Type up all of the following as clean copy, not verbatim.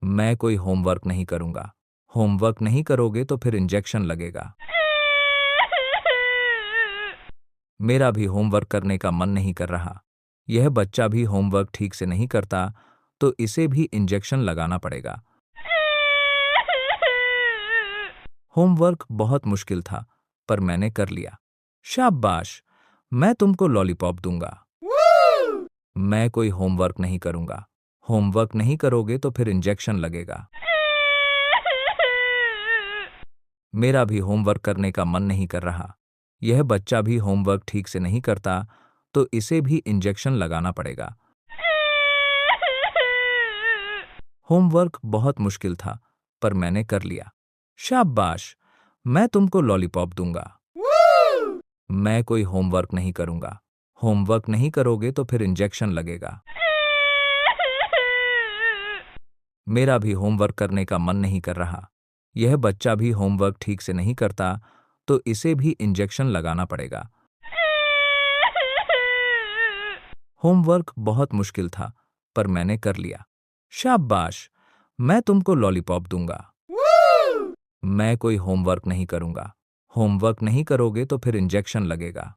मैं कोई होमवर्क नहीं करूंगा। होमवर्क नहीं करोगे तो फिर इंजेक्शन लगेगा। मेरा भी होमवर्क करने का मन नहीं कर रहा। यह बच्चा भी होमवर्क ठीक से नहीं करता, तो इसे भी इंजेक्शन लगाना पड़ेगा। होमवर्क बहुत मुश्किल था, पर मैंने कर लिया। शाबाश, मैं तुमको लॉलीपॉप दूंगा। मैं कोई होमवर्क नहीं करूंगा। होमवर्क नहीं करोगे तो फिर इंजेक्शन लगेगा। मेरा भी होमवर्क करने का मन नहीं कर रहा। यह बच्चा भी होमवर्क ठीक से नहीं करता, तो इसे भी इंजेक्शन लगाना पड़ेगा। होमवर्क बहुत मुश्किल था, पर मैंने कर लिया। शाबाश, मैं तुमको लॉलीपॉप दूंगा। मैं कोई होमवर्क नहीं करूंगा। होमवर्क नहीं करोगे तो फिर इंजेक्शन लगेगा। मेरा भी होमवर्क करने का मन नहीं कर रहा। यह बच्चा भी होमवर्क ठीक से नहीं करता, तो इसे भी इंजेक्शन लगाना पड़ेगा। होमवर्क बहुत मुश्किल था, पर मैंने कर लिया। शाबाश, मैं तुमको लॉलीपॉप दूंगा। मैं कोई होमवर्क नहीं करूंगा। होमवर्क नहीं करोगे तो फिर इंजेक्शन लगेगा।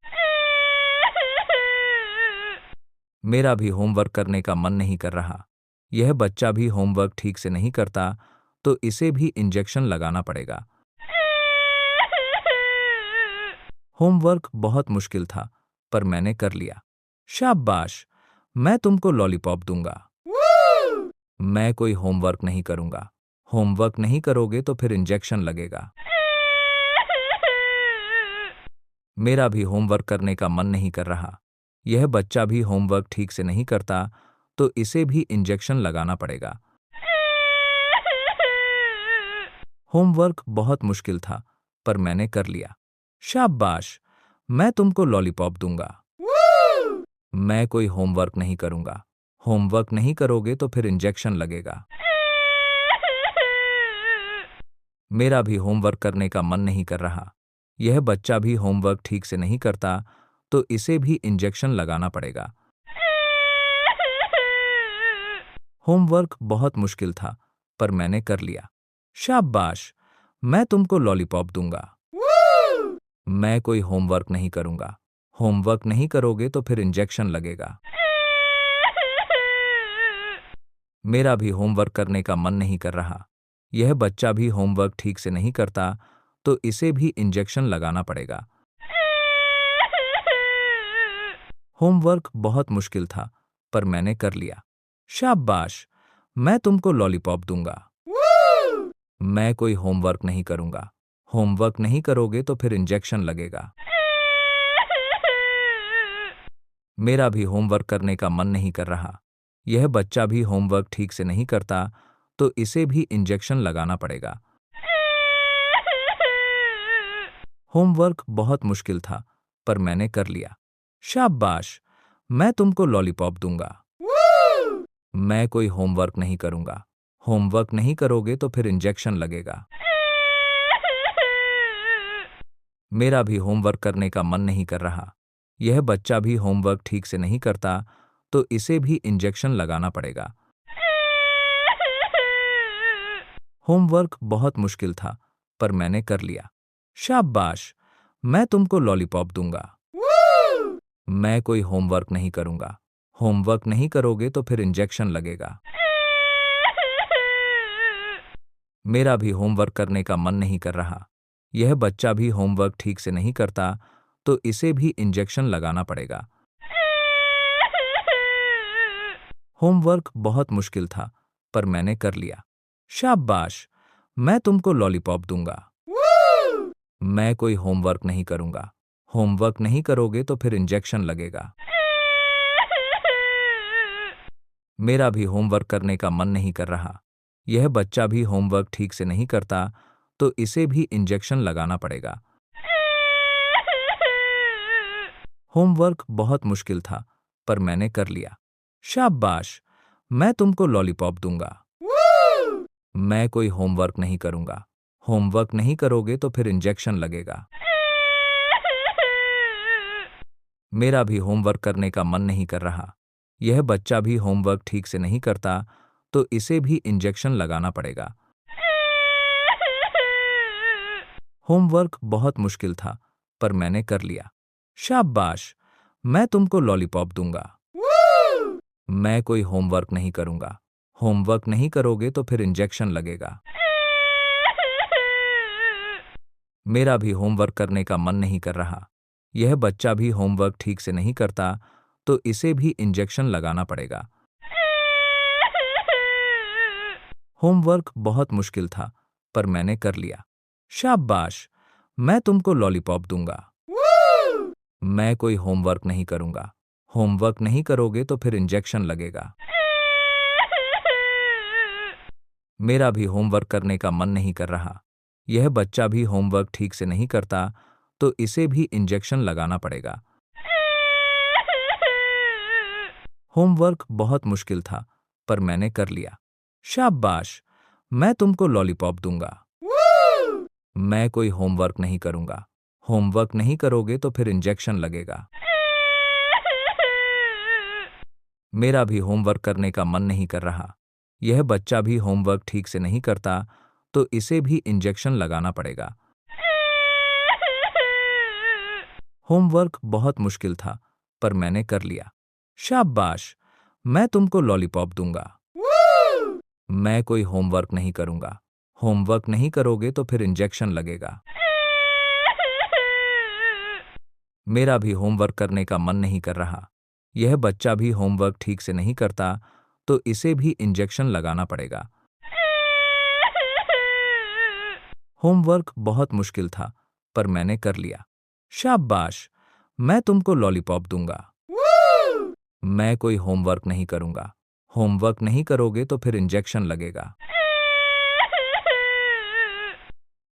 मेरा भी होमवर्क करने का मन नहीं कर रहा। यह बच्चा भी होमवर्क ठीक से नहीं करता, तो इसे भी इंजेक्शन लगाना पड़ेगा। होमवर्क बहुत मुश्किल था, पर मैंने कर लिया। शाबाश, मैं तुमको लॉलीपॉप दूंगा। मैं कोई होमवर्क नहीं करूंगा। होमवर्क नहीं करोगे तो फिर इंजेक्शन लगेगा। मेरा भी होमवर्क करने का मन नहीं कर रहा। यह बच्चा भी होमवर्क ठीक से नहीं करता, तो इसे भी इंजेक्शन लगाना पड़ेगा। होमवर्क बहुत मुश्किल था, पर मैंने कर लिया। शाबाश, मैं तुमको लॉलीपॉप दूंगा। मैं कोई होमवर्क नहीं करूंगा। होमवर्क नहीं करोगे तो फिर इंजेक्शन लगेगा। मेरा भी होमवर्क करने का मन नहीं कर रहा। यह बच्चा भी होमवर्क ठीक से नहीं करता, तो इसे भी इंजेक्शन लगाना पड़ेगा। होमवर्क बहुत मुश्किल था, पर मैंने कर लिया। शाबाश, मैं तुमको लॉलीपॉप दूंगा। मैं कोई होमवर्क नहीं करूंगा। होमवर्क नहीं करोगे तो फिर इंजेक्शन लगेगा। मेरा भी होमवर्क करने का मन नहीं कर रहा। यह बच्चा भी होमवर्क ठीक से नहीं करता, तो इसे भी इंजेक्शन लगाना पड़ेगा। होमवर्क बहुत मुश्किल था, पर मैंने कर लिया। शाबाश, मैं तुमको लॉलीपॉप दूंगा। मैं कोई होमवर्क नहीं करूंगा। होमवर्क नहीं करोगे तो फिर इंजेक्शन लगेगा। मेरा भी होमवर्क करने का मन नहीं कर रहा। यह बच्चा भी होमवर्क ठीक से नहीं करता, तो इसे भी इंजेक्शन लगाना पड़ेगा। होमवर्क बहुत मुश्किल था, पर मैंने कर लिया। शाबाश, मैं तुमको लॉलीपॉप दूंगा। मैं कोई होमवर्क नहीं करूंगा। होमवर्क नहीं करोगे तो फिर इंजेक्शन लगेगा। मेरा भी होमवर्क करने का मन नहीं कर रहा। यह बच्चा भी होमवर्क ठीक से नहीं करता, तो इसे भी इंजेक्शन लगाना पड़ेगा। होमवर्क बहुत मुश्किल था, पर मैंने कर लिया। शाबाश, मैं तुमको लॉलीपॉप दूंगा। मैं कोई होमवर्क नहीं करूंगा। होमवर्क नहीं करोगे तो फिर इंजेक्शन लगेगा। मेरा भी होमवर्क करने का मन नहीं कर रहा। यह बच्चा भी होमवर्क ठीक से नहीं करता, तो इसे भी इंजेक्शन लगाना पड़ेगा। होमवर्क बहुत मुश्किल था, पर मैंने कर लिया। शाबाश, मैं तुमको लॉलीपॉप दूंगा। मैं कोई होमवर्क नहीं करूंगा। होमवर्क नहीं करोगे तो फिर इंजेक्शन लगेगा। मेरा भी होमवर्क करने का मन नहीं कर रहा। यह बच्चा भी होमवर्क ठीक से नहीं करता, तो इसे भी इंजेक्शन लगाना पड़ेगा। होमवर्क बहुत मुश्किल था, पर मैंने कर लिया। शाबाश, मैं तुमको लॉलीपॉप दूंगा। मैं कोई होमवर्क नहीं करूंगा। होमवर्क नहीं करोगे तो फिर इंजेक्शन लगेगा। मेरा भी होमवर्क करने का मन नहीं कर रहा। यह बच्चा भी होमवर्क ठीक से नहीं करता, तो इसे भी इंजेक्शन लगाना पड़ेगा। होमवर्क बहुत मुश्किल था, पर मैंने कर लिया। शाबाश, मैं तुमको लॉलीपॉप दूंगा। मैं कोई होमवर्क नहीं करूंगा। होमवर्क नहीं करोगे तो फिर इंजेक्शन लगेगा। मेरा भी होमवर्क करने का मन नहीं कर रहा। यह बच्चा भी होमवर्क ठीक से नहीं करता, तो इसे भी इंजेक्शन लगाना पड़ेगा। होमवर्क बहुत मुश्किल था, पर मैंने कर लिया। शाबाश, मैं तुमको लॉलीपॉप दूंगा। मैं कोई होमवर्क नहीं करूंगा। होमवर्क नहीं करोगे तो फिर इंजेक्शन लगेगा। मेरा भी होमवर्क करने का मन नहीं कर रहा। यह बच्चा भी होमवर्क ठीक से नहीं करता, तो इसे भी इंजेक्शन लगाना पड़ेगा। होमवर्क बहुत मुश्किल था, पर मैंने कर लिया। शाबाश, मैं तुमको लॉलीपॉप दूंगा। मैं कोई होमवर्क नहीं करूंगा। होमवर्क नहीं करोगे तो फिर इंजेक्शन लगेगा। मेरा भी होमवर्क करने का मन नहीं कर रहा। यह बच्चा भी होमवर्क ठीक से नहीं करता, तो इसे भी इंजेक्शन लगाना पड़ेगा। होमवर्क बहुत मुश्किल था, पर मैंने कर लिया। शाबाश, मैं तुमको लॉलीपॉप दूंगा। मैं कोई होमवर्क नहीं करूंगा। होमवर्क नहीं करोगे तो फिर इंजेक्शन लगेगा। मेरा भी होमवर्क करने का मन नहीं कर रहा। यह बच्चा भी होमवर्क ठीक से नहीं करता, तो इसे भी इंजेक्शन लगाना पड़ेगा। होमवर्क बहुत मुश्किल था, पर मैंने कर लिया। शाबाश, मैं तुमको लॉलीपॉप दूंगा। मैं कोई होमवर्क नहीं करूंगा। होमवर्क नहीं करोगे तो फिर इंजेक्शन लगेगा।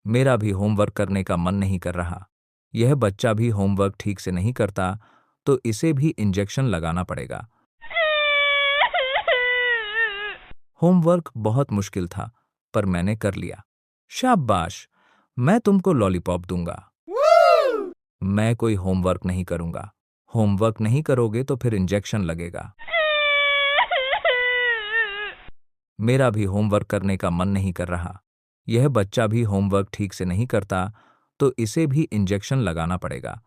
मेरा भी होमवर्क करने का मन नहीं कर रहा। यह बच्चा भी होमवर्क ठीक से नहीं करता, तो इसे भी इंजेक्शन लगाना पड़ेगा। होमवर्क बहुत मुश्किल था, पर मैंने कर लिया। शाबाश, मैं तुमको लॉलीपॉप दूंगा। मैं कोई होमवर्क नहीं करूंगा। होमवर्क नहीं करोगे तो फिर इंजेक्शन लगेगा। मेरा भी होमवर्क करने का मन नहीं कर रहा। यह बच्चा भी होमवर्क ठीक से नहीं करता, तो इसे भी इंजेक्शन लगाना पड़ेगा।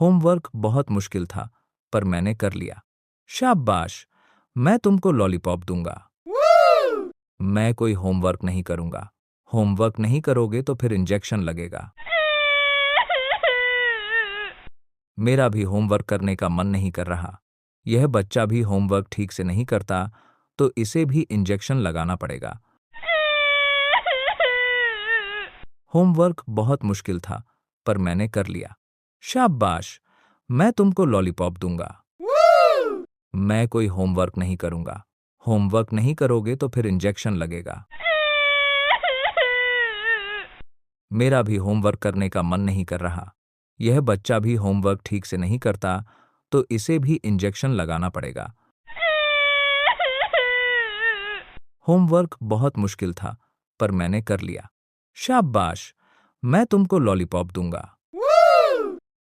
होमवर्क बहुत मुश्किल था, पर मैंने कर लिया। शाबाश, मैं तुमको लॉलीपॉप दूंगा। मैं कोई होमवर्क नहीं करूंगा। होमवर्क नहीं करोगे तो फिर इंजेक्शन लगेगा। मेरा भी होमवर्क करने का मन नहीं कर रहा। यह बच्चा भी होमवर्क ठीक से नहीं करता, तो इसे भी इंजेक्शन लगाना पड़ेगा। होमवर्क बहुत मुश्किल था, पर मैंने कर लिया। शाबाश, मैं तुमको लॉलीपॉप दूंगा। मैं कोई होमवर्क नहीं करूंगा। होमवर्क नहीं करोगे तो फिर इंजेक्शन लगेगा। मेरा भी होमवर्क करने का मन नहीं कर रहा। यह बच्चा भी होमवर्क ठीक से नहीं करता, तो इसे भी इंजेक्शन लगाना पड़ेगा। होमवर्क बहुत मुश्किल था, पर मैंने कर लिया। शाबाश, मैं तुमको लॉलीपॉप दूंगा।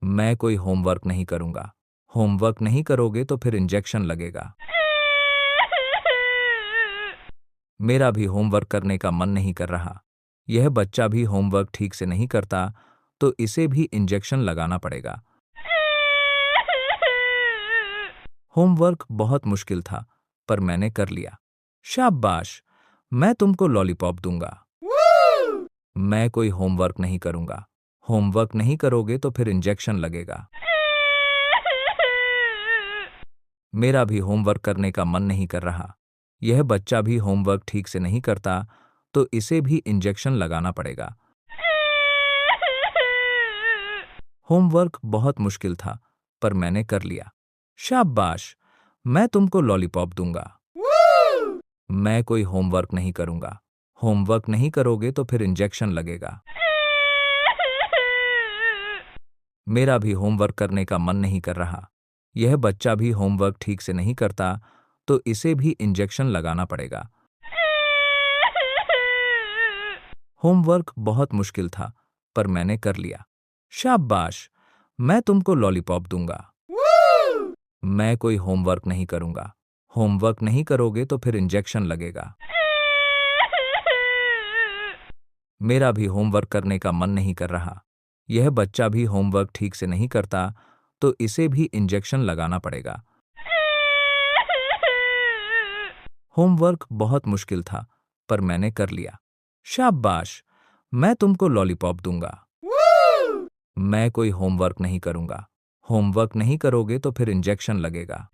मैं कोई होमवर्क नहीं करूंगा। होमवर्क नहीं करोगे तो फिर इंजेक्शन लगेगा। मेरा भी होमवर्क करने का मन नहीं कर रहा। यह बच्चा भी होमवर्क ठीक से नहीं करता, तो इसे भी इंजेक्शन लगाना पड़ेगा। होमवर्क बहुत मुश्किल था, पर मैंने कर लिया। शाबाश, मैं तुमको लॉलीपॉप दूंगा। मैं कोई होमवर्क नहीं करूंगा। होमवर्क नहीं करोगे तो फिर इंजेक्शन लगेगा। मेरा भी होमवर्क करने का मन नहीं कर रहा। यह बच्चा भी होमवर्क ठीक से नहीं करता, तो इसे भी इंजेक्शन लगाना पड़ेगा। होमवर्क बहुत मुश्किल था, पर मैंने कर लिया। शाबाश, मैं तुमको लॉलीपॉप दूंगा। मैं कोई होमवर्क नहीं करूंगा। होमवर्क नहीं करोगे तो फिर इंजेक्शन लगेगा। मेरा भी होमवर्क करने का मन नहीं कर रहा। यह बच्चा भी होमवर्क ठीक से नहीं करता, तो इसे भी इंजेक्शन लगाना पड़ेगा। होमवर्क बहुत मुश्किल था, पर मैंने कर लिया। शाबाश, मैं तुमको लॉलीपॉप दूंगा। मैं कोई होमवर्क नहीं करूंगा। होमवर्क नहीं करोगे तो फिर इंजेक्शन लगेगा। मेरा भी होमवर्क करने का मन नहीं कर रहा। यह बच्चा भी होमवर्क ठीक से नहीं करता, तो इसे भी इंजेक्शन लगाना पड़ेगा। होमवर्क बहुत मुश्किल था, पर मैंने कर लिया। शाबाश, मैं तुमको लॉलीपॉप दूंगा। मैं कोई होमवर्क नहीं करूंगा। होमवर्क नहीं करोगे तो फिर इंजेक्शन लगेगा।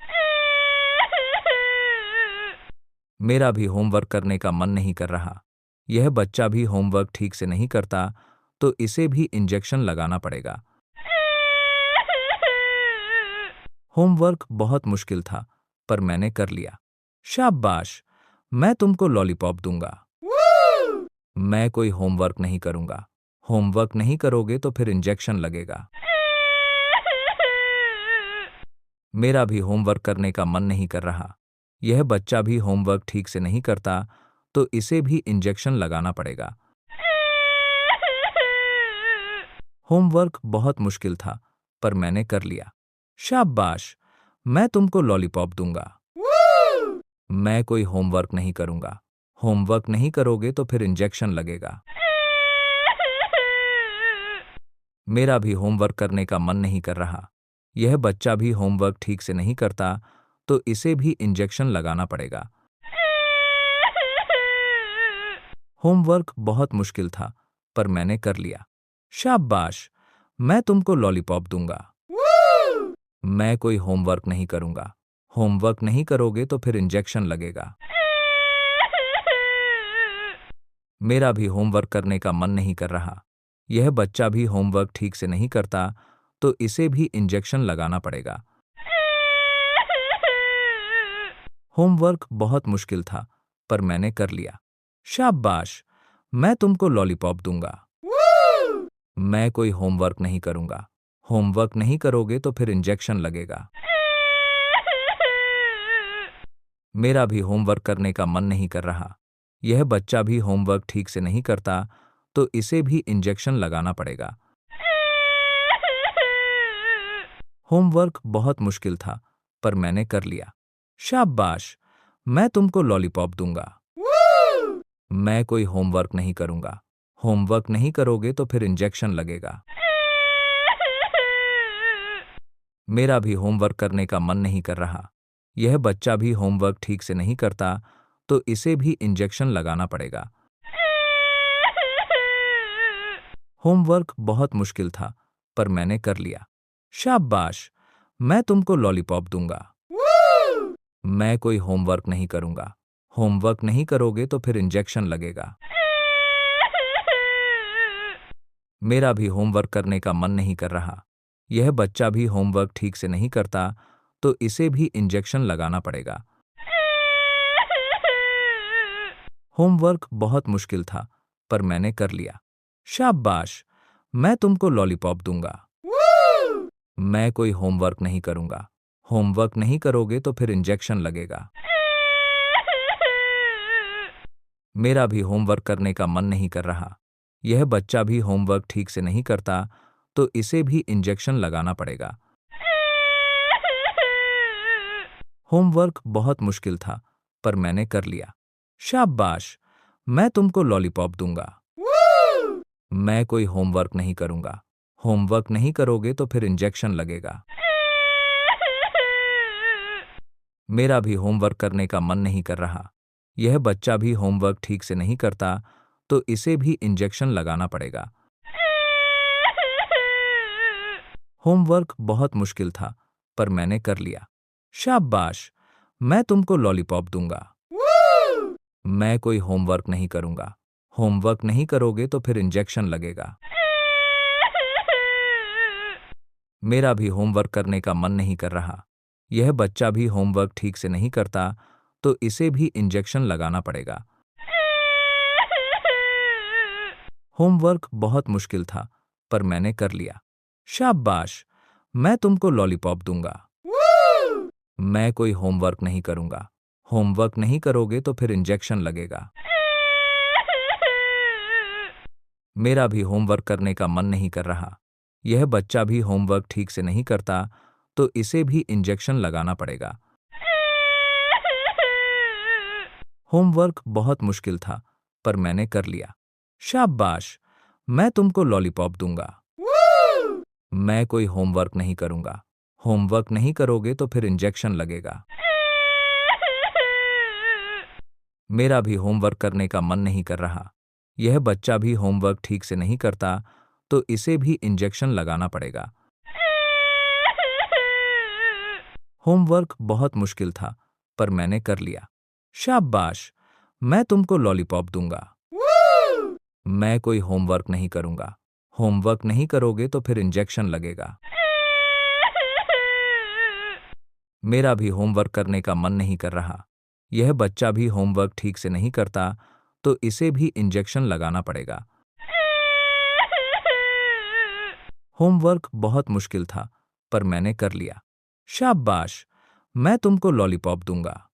मेरा भी होमवर्क करने का मन नहीं कर रहा। यह बच्चा भी होमवर्क ठीक से नहीं करता, तो इसे भी इंजेक्शन लगाना पड़ेगा। होमवर्क बहुत मुश्किल था, पर मैंने कर लिया। शाबाश, मैं तुमको लॉलीपॉप दूंगा। मैं कोई होमवर्क नहीं करूंगा। होमवर्क नहीं करोगे तो फिर इंजेक्शन लगेगा। मेरा भी होमवर्क करने का मन नहीं कर रहा। यह बच्चा भी होमवर्क ठीक से नहीं करता, तो इसे भी इंजेक्शन लगाना पड़ेगा। होमवर्क बहुत मुश्किल था, पर मैंने कर लिया। शाबाश, मैं तुमको लॉलीपॉप दूंगा। मैं कोई होमवर्क नहीं करूंगा। होमवर्क नहीं करोगे तो फिर इंजेक्शन लगेगा। मेरा भी होमवर्क करने का मन नहीं कर रहा। यह बच्चा भी होमवर्क ठीक से नहीं करता, तो इसे भी इंजेक्शन लगाना पड़ेगा। होमवर्क बहुत मुश्किल था, पर मैंने कर लिया। शाबाश, मैं तुमको लॉलीपॉप दूंगा। मैं कोई होमवर्क नहीं करूंगा। होमवर्क नहीं करोगे तो फिर इंजेक्शन लगेगा। मेरा भी होमवर्क करने का मन नहीं कर रहा। यह बच्चा भी होमवर्क ठीक से नहीं करता, तो इसे भी इंजेक्शन लगाना पड़ेगा। होमवर्क बहुत मुश्किल था, पर मैंने कर लिया। शाबाश, मैं तुमको लॉलीपॉप दूंगा। मैं कोई होमवर्क नहीं करूंगा। होमवर्क नहीं करोगे तो फिर इंजेक्शन लगेगा। मेरा भी होमवर्क करने का मन नहीं कर रहा। यह बच्चा भी होमवर्क ठीक से नहीं करता, तो इसे भी इंजेक्शन लगाना पड़ेगा। होमवर्क बहुत मुश्किल था, पर मैंने कर लिया। शाबाश, मैं तुमको लॉलीपॉप दूंगा। मैं कोई होमवर्क नहीं करूंगा। होमवर्क नहीं करोगे तो फिर इंजेक्शन लगेगा। मेरा भी होमवर्क करने का मन नहीं कर रहा। यह बच्चा भी होमवर्क ठीक से नहीं करता, तो इसे भी इंजेक्शन लगाना पड़ेगा। होमवर्क बहुत मुश्किल था, पर मैंने कर लिया। शाबाश, मैं तुमको लॉलीपॉप दूंगा। मैं कोई होमवर्क नहीं करूंगा। होमवर्क नहीं करोगे तो फिर इंजेक्शन लगेगा। मेरा भी होमवर्क करने का मन नहीं कर रहा। यह बच्चा भी होमवर्क ठीक से नहीं करता, तो इसे भी इंजेक्शन लगाना पड़ेगा। होमवर्क बहुत मुश्किल था, पर मैंने कर लिया। शाबाश, मैं तुमको लॉलीपॉप दूंगा। मैं कोई होमवर्क नहीं करूंगा। होमवर्क नहीं करोगे तो फिर इंजेक्शन लगेगा। मेरा भी होमवर्क करने का मन नहीं कर रहा। यह बच्चा भी होमवर्क ठीक से नहीं करता, तो इसे भी इंजेक्शन लगाना पड़ेगा। होमवर्क बहुत मुश्किल था, पर मैंने कर लिया। शाबाश, मैं तुमको लॉलीपॉप दूंगा। मैं कोई होमवर्क नहीं करूंगा। होमवर्क नहीं करोगे तो फिर इंजेक्शन लगेगा। मेरा भी होमवर्क करने का मन नहीं कर रहा। यह बच्चा भी होमवर्क ठीक से नहीं करता, तो इसे भी इंजेक्शन लगाना पड़ेगा। होमवर्क बहुत मुश्किल था, पर मैंने कर लिया। शाबाश, मैं तुमको लॉलीपॉप दूंगा। मैं कोई होमवर्क नहीं करूंगा। होमवर्क नहीं करोगे तो फिर इंजेक्शन लगेगा। मेरा भी होमवर्क करने का मन नहीं कर रहा। यह बच्चा भी होमवर्क ठीक से नहीं करता, तो इसे भी इंजेक्शन लगाना पड़ेगा। होमवर्क बहुत मुश्किल था, पर मैंने कर लिया। शाबाश, मैं तुमको लॉलीपॉप दूंगा। मैं कोई होमवर्क नहीं करूंगा। होमवर्क नहीं करोगे तो फिर इंजेक्शन लगेगा। मेरा भी होमवर्क करने का मन नहीं कर रहा। यह बच्चा भी होमवर्क ठीक से नहीं करता, तो इसे भी इंजेक्शन लगाना पड़ेगा। होमवर्क बहुत मुश्किल था, पर मैंने कर लिया। शाबाश, मैं तुमको लॉलीपॉप दूंगा। मैं कोई होमवर्क नहीं करूंगा। होमवर्क नहीं करोगे तो फिर इंजेक्शन लगेगा। मेरा भी होमवर्क करने का मन नहीं कर रहा। यह बच्चा भी होमवर्क ठीक से नहीं करता, तो इसे भी इंजेक्शन लगाना पड़ेगा। होमवर्क बहुत मुश्किल था, पर मैंने कर लिया। शाबाश, मैं तुमको लॉलीपॉप दूंगा। मैं कोई होमवर्क नहीं करूंगा। होमवर्क नहीं करोगे तो फिर इंजेक्शन लगेगा। मेरा भी होमवर्क करने का मन नहीं कर रहा। यह बच्चा भी होमवर्क ठीक से नहीं करता, तो इसे भी इंजेक्शन लगाना पड़ेगा। होमवर्क बहुत मुश्किल था, पर मैंने कर लिया। शाबाश, मैं तुमको लॉलीपॉप दूंगा।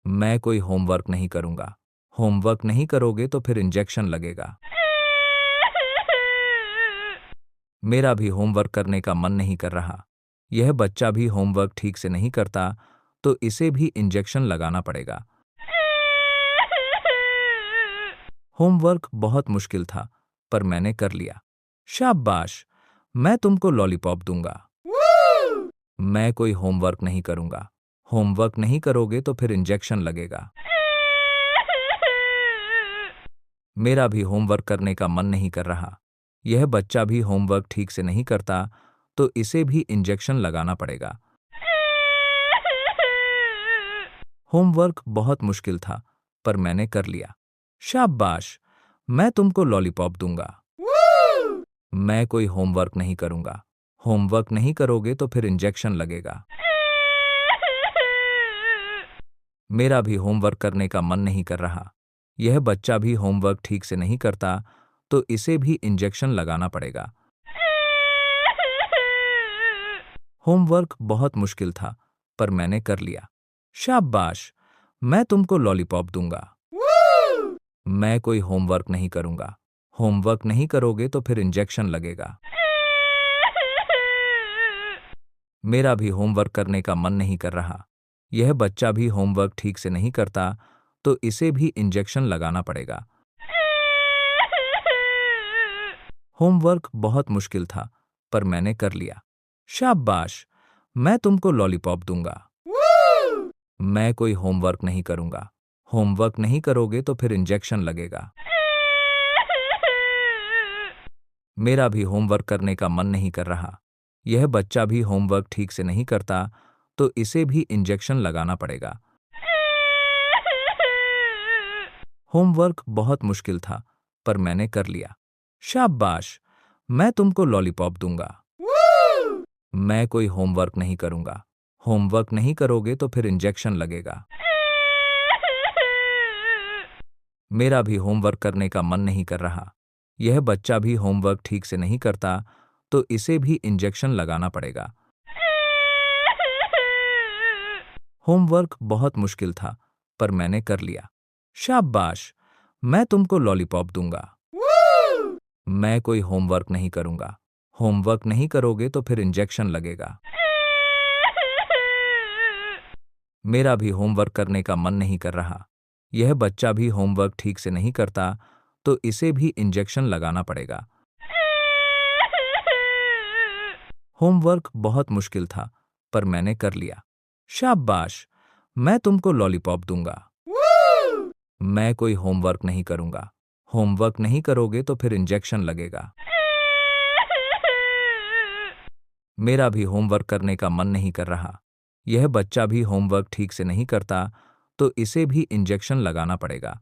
मैं कोई होमवर्क नहीं करूंगा। होमवर्क नहीं करोगे तो फिर इंजेक्शन लगेगा। मेरा भी होमवर्क करने का मन नहीं कर रहा। यह बच्चा भी होमवर्क ठीक से नहीं करता, तो इसे भी इंजेक्शन लगाना पड़ेगा। होमवर्क बहुत मुश्किल था, पर मैंने कर लिया। शाबाश, मैं तुमको लॉलीपॉप दूंगा। मैं कोई होमवर्क नहीं करूंगा। होमवर्क नहीं करोगे तो फिर इंजेक्शन लगेगा। मेरा भी होमवर्क करने का मन नहीं कर रहा। यह बच्चा भी होमवर्क ठीक से नहीं करता, तो इसे भी इंजेक्शन लगाना पड़ेगा। होमवर्क बहुत मुश्किल था, पर मैंने कर लिया। शाबाश, मैं तुमको लॉलीपॉप दूंगा। मैं कोई होमवर्क नहीं करूंगा। होमवर्क नहीं करोगे तो फिर इंजेक्शन लगेगा। मेरा भी होमवर्क करने का मन नहीं कर रहा। यह बच्चा भी होमवर्क ठीक से नहीं करता, तो इसे भी इंजेक्शन लगाना पड़ेगा। होमवर्क बहुत मुश्किल था, पर मैंने कर लिया। शाबाश, मैं तुमको लॉलीपॉप दूंगा। मैं कोई होमवर्क नहीं करूंगा। होमवर्क नहीं करोगे तो फिर इंजेक्शन लगेगा। मेरा भी होमवर्क करने का मन नहीं कर रहा। यह बच्चा भी होमवर्क ठीक से नहीं करता, तो इसे भी इंजेक्शन लगाना पड़ेगा। होमवर्क बहुत मुश्किल था, पर मैंने कर लिया। शाबाश, मैं तुमको लॉलीपॉप दूंगा। मैं कोई होमवर्क नहीं करूंगा। होमवर्क नहीं करोगे तो फिर इंजेक्शन लगेगा। मेरा भी होमवर्क करने का मन नहीं कर रहा। यह बच्चा भी होमवर्क ठीक से नहीं करता, तो इसे भी इंजेक्शन लगाना पड़ेगा। होमवर्क बहुत मुश्किल था, पर मैंने कर लिया। शाबाश, मैं तुमको लॉलीपॉप दूंगा। मैं कोई होमवर्क नहीं करूंगा। होमवर्क नहीं करोगे तो फिर इंजेक्शन लगेगा। मेरा भी होमवर्क करने का मन नहीं कर रहा। यह बच्चा भी होमवर्क ठीक से नहीं करता, तो इसे भी इंजेक्शन लगाना पड़ेगा। होमवर्क बहुत मुश्किल था, पर मैंने कर लिया। शाबाश, मैं तुमको लॉलीपॉप दूंगा। मैं कोई होमवर्क नहीं करूंगा। होमवर्क नहीं करोगे तो फिर इंजेक्शन लगेगा। मेरा भी होमवर्क करने का मन नहीं कर रहा। यह बच्चा भी होमवर्क ठीक से नहीं करता, तो इसे भी इंजेक्शन लगाना पड़ेगा। होमवर्क बहुत मुश्किल था, पर मैंने कर लिया। शाबाश, मैं तुमको लॉलीपॉप दूंगा। मैं कोई होमवर्क नहीं करूंगा। होमवर्क नहीं करोगे तो फिर इंजेक्शन लगेगा। मेरा भी होमवर्क करने का मन नहीं कर रहा। यह बच्चा भी होमवर्क ठीक से नहीं करता, तो इसे भी इंजेक्शन लगाना पड़ेगा।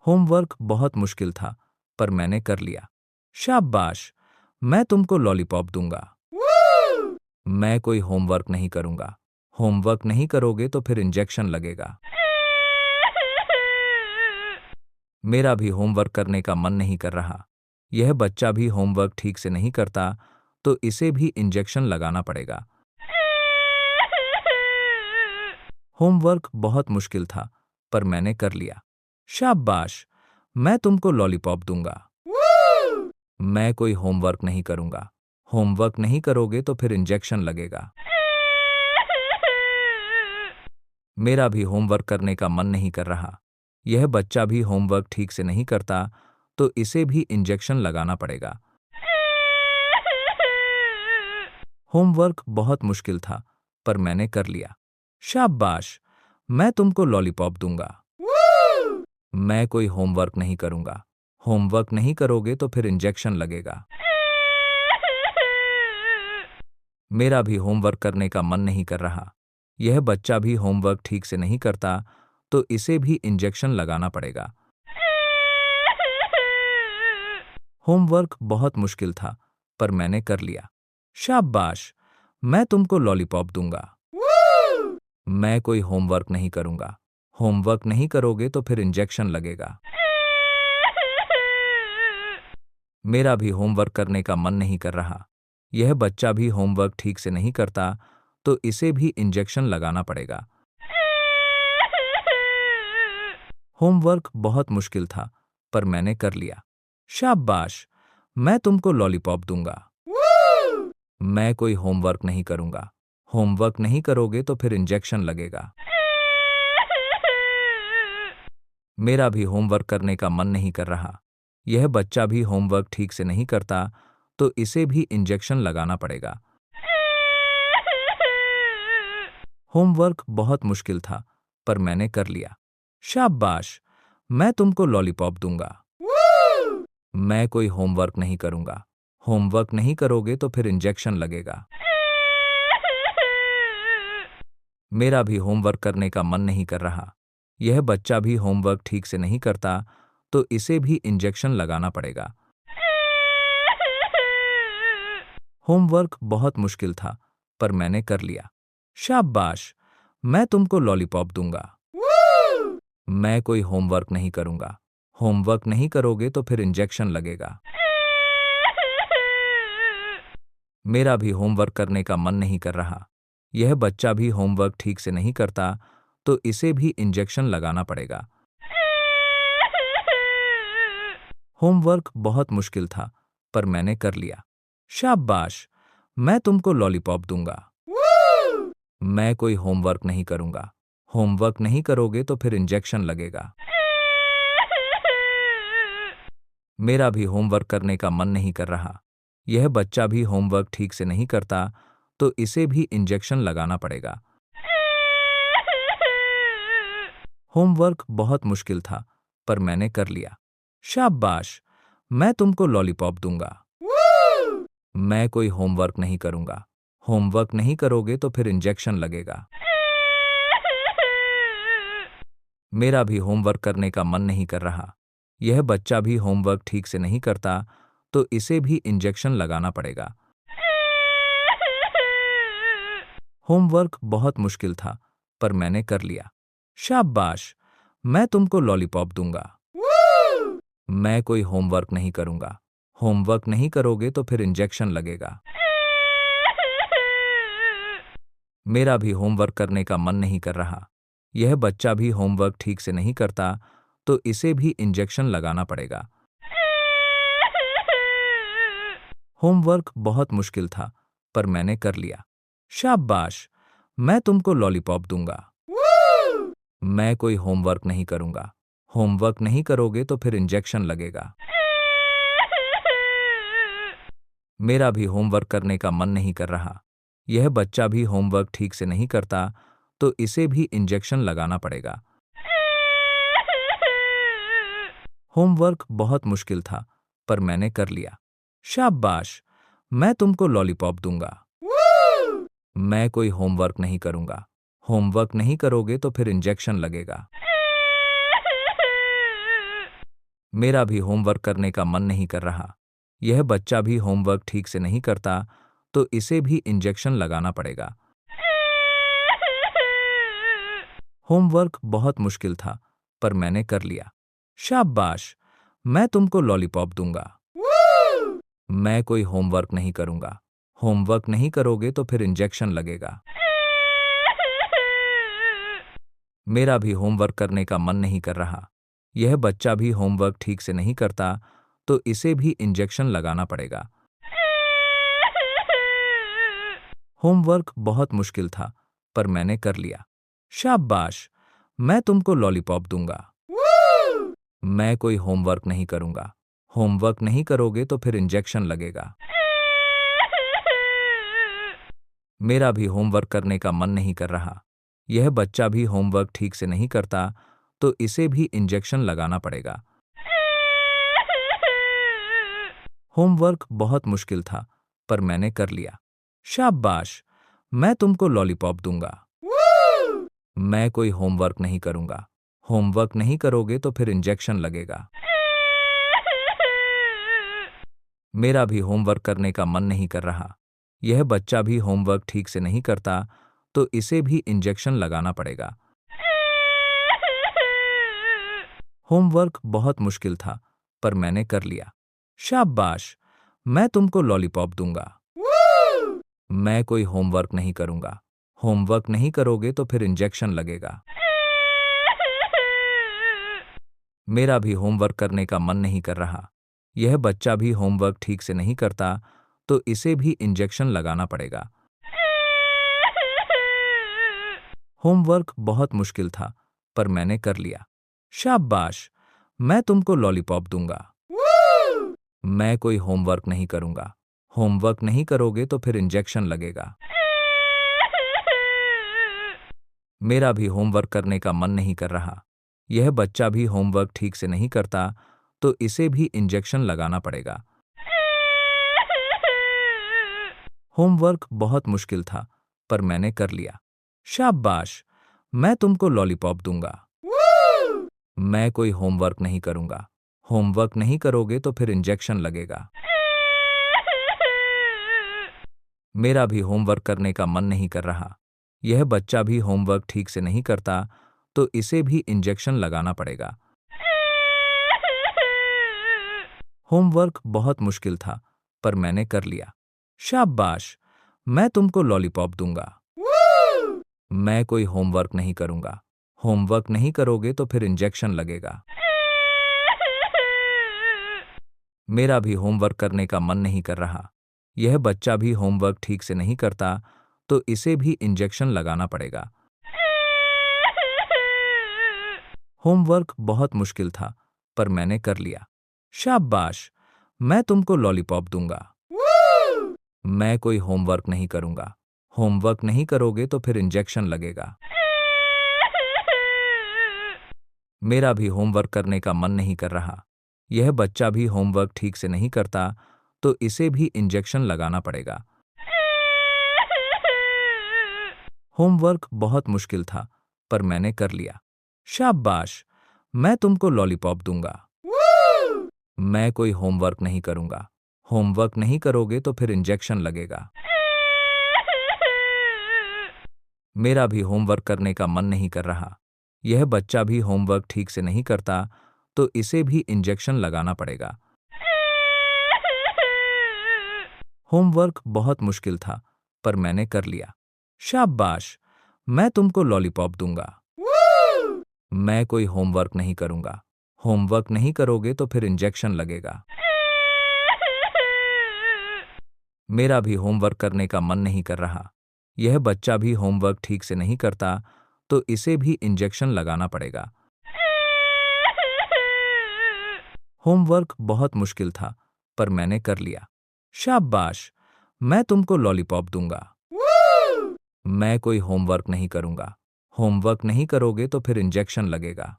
होमवर्क बहुत मुश्किल था, पर मैंने कर लिया। शाबाश, मैं तुमको लॉलीपॉप दूंगा। मैं कोई होमवर्क नहीं करूंगा। होमवर्क नहीं करोगे तो फिर इंजेक्शन लगेगा। मेरा भी होमवर्क करने का मन नहीं कर रहा। यह बच्चा भी होमवर्क ठीक से नहीं करता, तो इसे भी इंजेक्शन लगाना पड़ेगा। होमवर्क बहुत मुश्किल था, पर मैंने कर लिया। शाबाश, मैं तुमको लॉलीपॉप दूंगा। मैं कोई होमवर्क नहीं करूंगा। होमवर्क नहीं करोगे तो फिर इंजेक्शन लगेगा। मेरा भी होमवर्क करने का मन नहीं कर रहा। यह बच्चा भी होमवर्क ठीक से नहीं करता, तो इसे भी इंजेक्शन लगाना पड़ेगा। होमवर्क बहुत मुश्किल था, पर मैंने कर लिया। शाबाश, मैं तुमको लॉलीपॉप दूंगा। मैं कोई होमवर्क नहीं करूंगा। होमवर्क नहीं करोगे तो फिर इंजेक्शन लगेगा। मेरा भी होमवर्क करने का मन नहीं कर रहा। यह बच्चा भी होमवर्क ठीक से नहीं करता, तो इसे भी इंजेक्शन लगाना पड़ेगा। होमवर्क बहुत मुश्किल था, पर मैंने कर लिया। शाबाश, मैं तुमको लॉलीपॉप दूंगा। मैं कोई होमवर्क नहीं करूंगा। होमवर्क नहीं करोगे तो फिर इंजेक्शन लगेगा। मेरा भी होमवर्क करने का मन नहीं कर रहा। यह बच्चा भी होमवर्क ठीक से नहीं करता, तो इसे भी इंजेक्शन लगाना पड़ेगा। होमवर्क बहुत मुश्किल था, पर मैंने कर लिया। शाबाश, मैं तुमको लॉलीपॉप दूंगा। मैं कोई होमवर्क नहीं करूंगा। होमवर्क नहीं करोगे तो फिर इंजेक्शन लगेगा। मेरा भी होमवर्क करने का मन नहीं कर रहा। यह बच्चा भी होमवर्क ठीक से नहीं करता, तो इसे भी इंजेक्शन लगाना पड़ेगा। होमवर्क बहुत मुश्किल था, पर मैंने कर लिया। शाबाश, मैं तुमको लॉलीपॉप दूंगा। मैं कोई होमवर्क नहीं करूंगा। होमवर्क नहीं करोगे तो फिर इंजेक्शन लगेगा। मेरा भी होमवर्क करने का मन नहीं कर रहा। यह बच्चा भी होमवर्क ठीक से नहीं करता, तो इसे भी इंजेक्शन लगाना पड़ेगा। होमवर्क बहुत मुश्किल था, पर मैंने कर लिया। शाबाश, मैं तुमको लॉलीपॉप दूंगा। मैं कोई होमवर्क नहीं करूंगा। होमवर्क नहीं करोगे तो फिर इंजेक्शन लगेगा। मेरा भी होमवर्क करने का मन नहीं कर रहा। यह बच्चा भी होमवर्क ठीक से नहीं करता, तो इसे भी इंजेक्शन लगाना पड़ेगा। होमवर्क बहुत मुश्किल था, पर मैंने कर लिया। शाबाश, मैं तुमको लॉलीपॉप दूंगा। मैं कोई होमवर्क नहीं करूंगा। होमवर्क नहीं करोगे तो फिर इंजेक्शन लगेगा। मेरा भी होमवर्क करने का मन नहीं कर रहा। यह बच्चा भी होमवर्क ठीक से नहीं करता, तो इसे भी इंजेक्शन लगाना पड़ेगा। होमवर्क बहुत मुश्किल था, पर मैंने कर लिया। शाबाश, मैं तुमको लॉलीपॉप दूंगा। मैं कोई होमवर्क नहीं करूंगा। होमवर्क नहीं करोगे तो फिर इंजेक्शन लगेगा। मेरा भी होमवर्क करने का मन नहीं कर रहा। यह बच्चा भी होमवर्क ठीक से नहीं करता, तो इसे भी इंजेक्शन लगाना पड़ेगा। होमवर्क बहुत मुश्किल था, पर मैंने कर लिया। शाबाश, मैं तुमको लॉलीपॉप दूंगा। मैं कोई होमवर्क नहीं करूंगा। होमवर्क नहीं करोगे तो फिर इंजेक्शन लगेगा। मेरा भी होमवर्क करने का मन नहीं कर रहा। यह बच्चा भी होमवर्क ठीक से नहीं करता, तो इसे भी इंजेक्शन लगाना पड़ेगा। होमवर्क बहुत मुश्किल था, पर मैंने कर लिया। शाबाश, मैं तुमको लॉलीपॉप दूंगा। मैं कोई होमवर्क नहीं करूंगा। होमवर्क नहीं करोगे तो फिर इंजेक्शन लगेगा। मेरा भी होमवर्क करने का मन नहीं कर रहा। यह बच्चा भी होमवर्क ठीक से नहीं करता, तो इसे भी इंजेक्शन लगाना पड़ेगा। होमवर्क बहुत मुश्किल था, पर मैंने कर लिया। शाबाश, मैं तुमको लॉलीपॉप दूंगा। मैं कोई होमवर्क नहीं करूंगा। होमवर्क नहीं करोगे तो फिर इंजेक्शन लगेगा। मेरा भी होमवर्क करने का मन नहीं कर रहा। यह बच्चा भी होमवर्क ठीक से नहीं करता, तो इसे भी इंजेक्शन लगाना पड़ेगा। होमवर्क बहुत मुश्किल था, पर मैंने कर लिया। शाबाश, मैं तुमको लॉलीपॉप दूंगा। मैं कोई होमवर्क नहीं करूंगा। होमवर्क नहीं करोगे तो फिर इंजेक्शन लगेगा। मेरा भी होमवर्क करने का मन नहीं कर रहा। यह बच्चा भी होमवर्क ठीक से नहीं करता, तो इसे भी इंजेक्शन लगाना पड़ेगा। होमवर्क बहुत मुश्किल था, पर मैंने कर लिया। शाबाश, मैं तुमको लॉलीपॉप दूंगा। मैं कोई होमवर्क नहीं करूंगा। होमवर्क नहीं करोगे तो फिर इंजेक्शन लगेगा। मेरा भी होमवर्क करने का मन नहीं कर रहा। यह बच्चा भी होमवर्क ठीक से नहीं करता, तो इसे भी इंजेक्शन लगाना पड़ेगा। होमवर्क बहुत मुश्किल था, पर मैंने कर लिया। शाबाश, मैं तुमको लॉलीपॉप दूंगा। मैं कोई होमवर्क नहीं करूंगा। होमवर्क नहीं करोगे तो फिर इंजेक्शन लगेगा। मेरा भी होमवर्क करने का मन नहीं कर रहा। यह बच्चा भी होमवर्क ठीक से नहीं करता, तो इसे भी इंजेक्शन लगाना पड़ेगा। होमवर्क बहुत मुश्किल था, पर मैंने कर लिया। शाबाश, मैं तुमको लॉलीपॉप दूंगा। मैं कोई होमवर्क नहीं करूंगा। होमवर्क नहीं करोगे तो फिर इंजेक्शन लगेगा। मेरा भी होमवर्क करने का मन नहीं कर रहा। यह बच्चा भी होमवर्क ठीक से नहीं करता, तो इसे भी इंजेक्शन लगाना पड़ेगा। होमवर्क बहुत मुश्किल था, पर मैंने कर लिया। शाबाश, मैं तुमको लॉलीपॉप दूंगा। मैं कोई होमवर्क नहीं करूंगा। होमवर्क नहीं करोगे तो फिर इंजेक्शन लगेगा। मेरा भी होमवर्क करने का मन नहीं कर रहा। यह बच्चा भी होमवर्क ठीक से नहीं करता, तो इसे भी इंजेक्शन लगाना पड़ेगा। होमवर्क बहुत मुश्किल था, पर मैंने कर लिया। शाबाश, मैं तुमको लॉलीपॉप दूंगा। मैं कोई होमवर्क नहीं करूंगा। होमवर्क नहीं करोगे तो फिर इंजेक्शन लगेगा। मेरा भी होमवर्क करने का मन नहीं कर रहा। यह बच्चा भी होमवर्क ठीक से नहीं करता, तो इसे भी इंजेक्शन लगाना पड़ेगा। होमवर्क बहुत मुश्किल था, पर मैंने कर लिया। शाबाश, मैं तुमको लॉलीपॉप दूंगा। मैं कोई होमवर्क नहीं करूंगा। होमवर्क नहीं करोगे तो फिर इंजेक्शन लगेगा। मेरा भी होमवर्क करने का मन नहीं कर रहा। यह बच्चा भी होमवर्क ठीक से नहीं करता, तो इसे भी इंजेक्शन लगाना पड़ेगा। होमवर्क बहुत मुश्किल था, पर मैंने कर लिया। शाबाश, मैं तुमको लॉलीपॉप दूंगा। मैं कोई होमवर्क नहीं करूंगा। होमवर्क नहीं करोगे तो फिर इंजेक्शन लगेगा। मेरा भी होमवर्क करने का मन नहीं कर रहा। यह बच्चा भी होमवर्क ठीक से नहीं करता, तो इसे भी इंजेक्शन लगाना पड़ेगा। होमवर्क बहुत मुश्किल था, पर मैंने कर लिया। शाबाश, मैं तुमको लॉलीपॉप दूंगा। मैं कोई होमवर्क नहीं करूंगा। होमवर्क नहीं करोगे तो फिर इंजेक्शन लगेगा। मेरा भी होमवर्क करने का मन नहीं कर रहा। यह बच्चा भी होमवर्क ठीक से नहीं करता, तो इसे भी इंजेक्शन लगाना पड़ेगा। होमवर्क बहुत मुश्किल था, पर मैंने कर लिया। शाबाश, मैं तुमको लॉलीपॉप दूंगा। मैं कोई होमवर्क नहीं करूंगा। होमवर्क नहीं करोगे तो फिर इंजेक्शन लगेगा। मेरा भी होमवर्क करने का मन नहीं कर रहा। यह बच्चा भी होमवर्क ठीक से नहीं करता, तो इसे भी इंजेक्शन लगाना पड़ेगा। होमवर्क बहुत मुश्किल था, पर मैंने कर लिया। शाबाश, मैं तुमको लॉलीपॉप दूंगा। मैं कोई होमवर्क नहीं करूंगा। होमवर्क नहीं करोगे तो फिर इंजेक्शन लगेगा।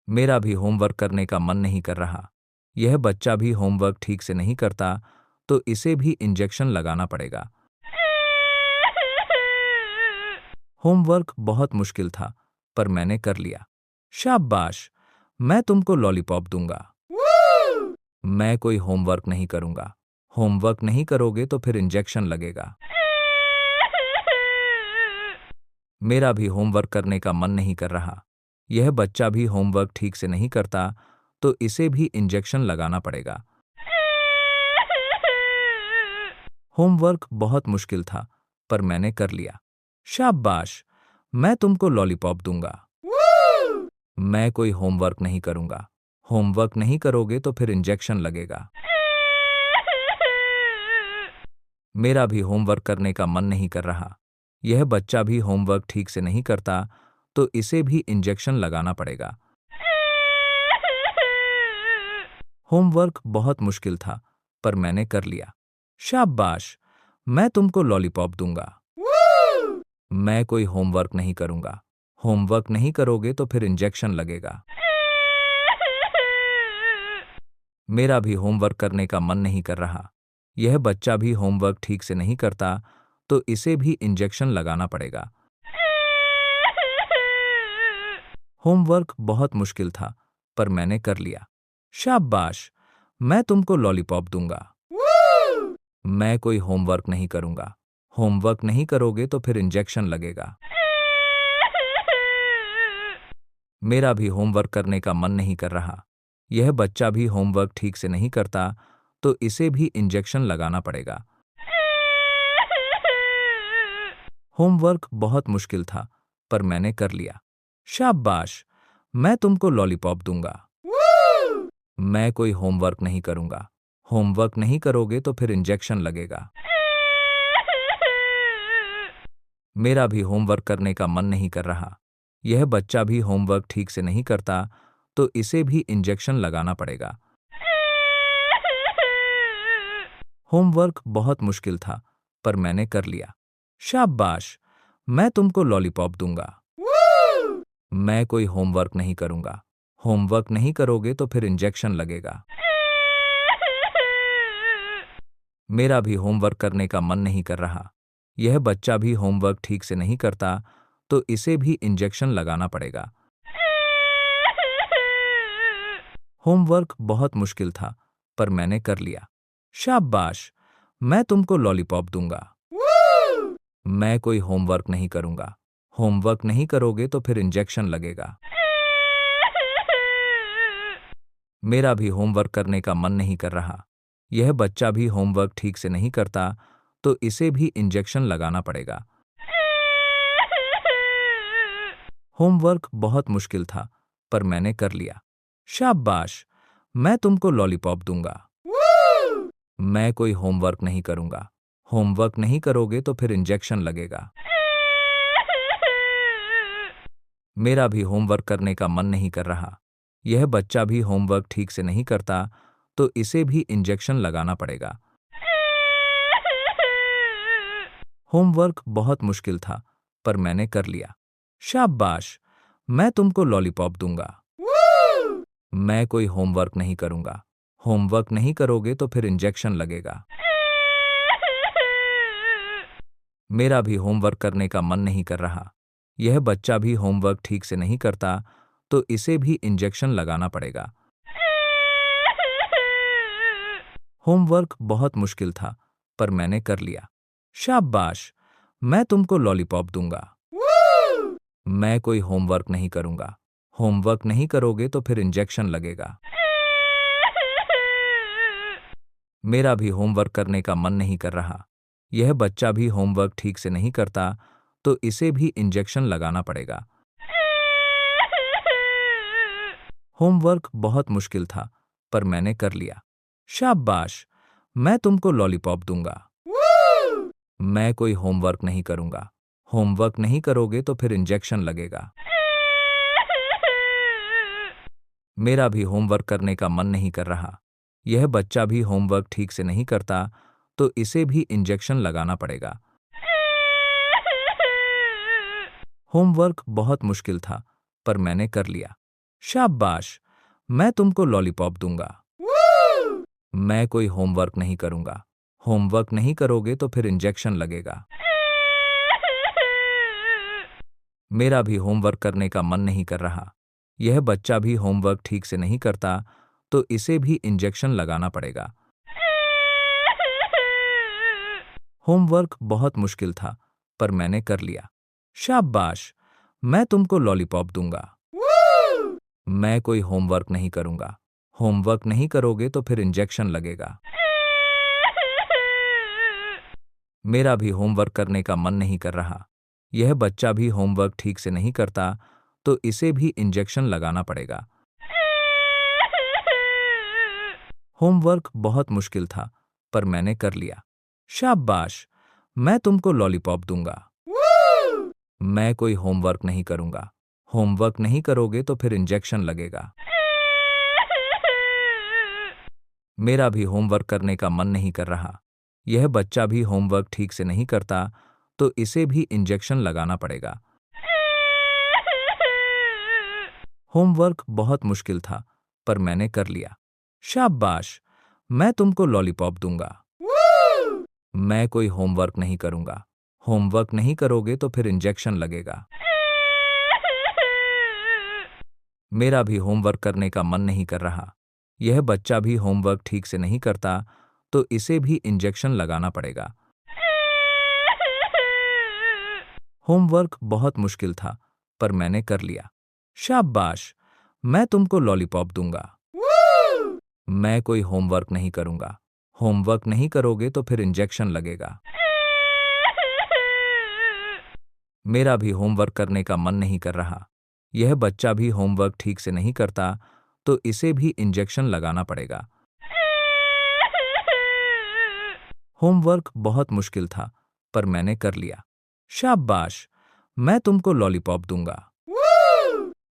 मेरा भी होमवर्क करने का मन नहीं कर रहा। यह बच्चा भी होमवर्क ठीक से नहीं करता, तो इसे भी इंजेक्शन लगाना पड़ेगा। होमवर्क बहुत मुश्किल था, पर मैंने कर लिया। शाबाश, मैं तुमको लॉलीपॉप दूंगा। मैं कोई होमवर्क नहीं करूंगा। होमवर्क नहीं करोगे तो फिर इंजेक्शन लगेगा। मेरा भी होमवर्क करने का मन नहीं कर रहा। यह बच्चा भी होमवर्क ठीक से नहीं करता, तो इसे भी इंजेक्शन लगाना पड़ेगा। होमवर्क बहुत मुश्किल था, पर मैंने कर लिया। शाबाश, मैं तुमको लॉलीपॉप दूंगा। मैं कोई होमवर्क नहीं करूंगा। होमवर्क नहीं करोगे तो फिर इंजेक्शन लगेगा। मेरा भी होमवर्क करने का मन नहीं कर रहा। यह बच्चा भी होमवर्क ठीक से नहीं करता तो इसे भी इंजेक्शन लगाना पड़ेगा। होमवर्क बहुत मुश्किल था पर मैंने कर लिया। शाबाश, मैं तुमको लॉलीपॉप दूंगा। मैं कोई होमवर्क नहीं करूंगा। होमवर्क नहीं करोगे तो फिर इंजेक्शन लगेगा। मेरा भी होमवर्क करने का मन नहीं कर रहा। यह बच्चा भी होमवर्क ठीक से नहीं करता तो इसे भी इंजेक्शन लगाना पड़ेगा। होमवर्क बहुत मुश्किल था पर मैंने कर लिया। शाबाश, मैं तुमको लॉलीपॉप दूंगा। मैं कोई होमवर्क नहीं करूंगा। होमवर्क नहीं करोगे तो फिर इंजेक्शन लगेगा। मेरा भी होमवर्क करने का मन नहीं कर रहा। यह बच्चा भी होमवर्क ठीक से नहीं करता तो इसे भी इंजेक्शन लगाना पड़ेगा। होमवर्क बहुत मुश्किल था पर मैंने कर लिया। शाबाश, मैं तुमको लॉलीपॉप दूंगा। मैं कोई होमवर्क नहीं करूंगा। होमवर्क नहीं करोगे तो फिर इंजेक्शन लगेगा। मेरा भी होमवर्क करने का मन नहीं कर रहा। यह बच्चा भी होमवर्क ठीक से नहीं करता तो इसे भी इंजेक्शन लगाना पड़ेगा। होमवर्क बहुत मुश्किल था पर मैंने कर लिया। शाबाश, मैं तुमको लॉलीपॉप दूंगा। मैं कोई होमवर्क नहीं करूंगा। होमवर्क नहीं करोगे तो फिर इंजेक्शन लगेगा। मेरा भी होमवर्क करने का मन नहीं कर रहा। यह बच्चा भी होमवर्क ठीक से नहीं करता तो इसे भी इंजेक्शन लगाना पड़ेगा। होमवर्क बहुत मुश्किल था पर मैंने कर लिया। शाबाश, मैं तुमको लॉलीपॉप दूंगा। मैं कोई होमवर्क नहीं करूंगा। होमवर्क नहीं करोगे तो फिर इंजेक्शन लगेगा। मेरा भी होमवर्क करने का मन नहीं कर रहा। यह बच्चा भी होमवर्क ठीक से नहीं करता तो इसे भी इंजेक्शन लगाना पड़ेगा। होमवर्क बहुत मुश्किल था पर मैंने कर लिया। शाबाश, मैं तुमको लॉलीपॉप दूंगा। मैं कोई होमवर्क नहीं करूंगा। होमवर्क नहीं करोगे तो फिर इंजेक्शन लगेगा। मेरा भी होमवर्क करने का मन नहीं कर रहा। यह बच्चा भी होमवर्क ठीक से नहीं करता तो इसे भी इंजेक्शन लगाना पड़ेगा। होमवर्क बहुत मुश्किल था पर मैंने कर लिया। शाबाश, मैं तुमको लॉलीपॉप दूंगा। मैं कोई होमवर्क नहीं करूंगा। होमवर्क नहीं करोगे तो फिर इंजेक्शन लगेगा। मेरा भी होमवर्क करने का मन नहीं कर रहा। यह बच्चा भी होमवर्क ठीक से नहीं करता तो इसे भी इंजेक्शन लगाना पड़ेगा। होमवर्क बहुत मुश्किल था पर मैंने कर लिया। शाबाश, मैं तुमको लॉलीपॉप दूंगा। मैं कोई होमवर्क नहीं करूंगा। होमवर्क नहीं करोगे तो फिर इंजेक्शन लगेगा। मेरा भी होमवर्क करने का मन नहीं कर रहा। यह बच्चा भी होमवर्क ठीक से नहीं करता तो इसे भी इंजेक्शन लगाना पड़ेगा। होमवर्क बहुत मुश्किल था पर मैंने कर लिया। शाबाश, मैं तुमको लॉलीपॉप दूंगा। मैं कोई होमवर्क नहीं करूंगा। होमवर्क नहीं करोगे तो फिर इंजेक्शन लगेगा। मेरा भी होमवर्क करने का मन नहीं कर रहा। यह बच्चा भी होमवर्क ठीक से नहीं करता तो इसे भी इंजेक्शन लगाना पड़ेगा। होमवर्क बहुत मुश्किल था पर मैंने कर लिया। शाबाश, मैं तुमको लॉलीपॉप दूंगा। मैं कोई होमवर्क नहीं करूंगा। होमवर्क नहीं करोगे तो फिर इंजेक्शन लगेगा। मेरा भी होमवर्क करने का मन नहीं कर रहा। यह बच्चा भी होमवर्क ठीक से नहीं करता तो इसे भी इंजेक्शन लगाना पड़ेगा। होमवर्क बहुत मुश्किल था पर मैंने कर लिया। शाबाश, मैं तुमको लॉलीपॉप दूंगा। मैं कोई होमवर्क नहीं करूंगा। होमवर्क नहीं करोगे तो फिर इंजेक्शन लगेगा। मेरा भी होमवर्क करने का मन नहीं कर रहा। यह बच्चा भी होमवर्क ठीक से नहीं करता तो इसे भी इंजेक्शन लगाना पड़ेगा। होमवर्क बहुत मुश्किल था पर मैंने कर लिया। शाबाश, मैं तुमको लॉलीपॉप दूंगा। मैं कोई होमवर्क नहीं करूंगा। होमवर्क नहीं करोगे तो फिर इंजेक्शन लगेगा। मेरा भी होमवर्क करने का मन नहीं कर रहा। यह बच्चा भी होमवर्क ठीक से नहीं करता, तो इसे भी इंजेक्शन लगाना पड़ेगा। होमवर्क बहुत मुश्किल था, पर मैंने कर लिया। शाबाश, मैं तुमको लॉलीपॉप दूंगा। मैं कोई होमवर्क नहीं करूंगा। होमवर्क नहीं करोगे तो फिर इंजेक्शन लगेगा। मेरा भी होमवर्क करने का मन नहीं कर रहा। यह बच्चा भी होमवर्क ठीक से नहीं करता, तो इसे भी इंजेक्शन लगाना पड़ेगा। होमवर्क बहुत मुश्किल था, पर मैंने कर लिया। शाबाश, मैं तुमको लॉलीपॉप दूंगा। मैं कोई होमवर्क नहीं करूंगा। होमवर्क नहीं करोगे तो फिर इंजेक्शन लगेगा। मेरा भी होमवर्क करने का मन नहीं कर रहा। यह बच्चा भी होमवर्क ठीक से नहीं करता, तो इसे भी इंजेक्शन लगाना पड़ेगा। होमवर्क बहुत मुश्किल था, पर मैंने कर लिया। शाबाश, मैं तुमको लॉलीपॉप दूंगा।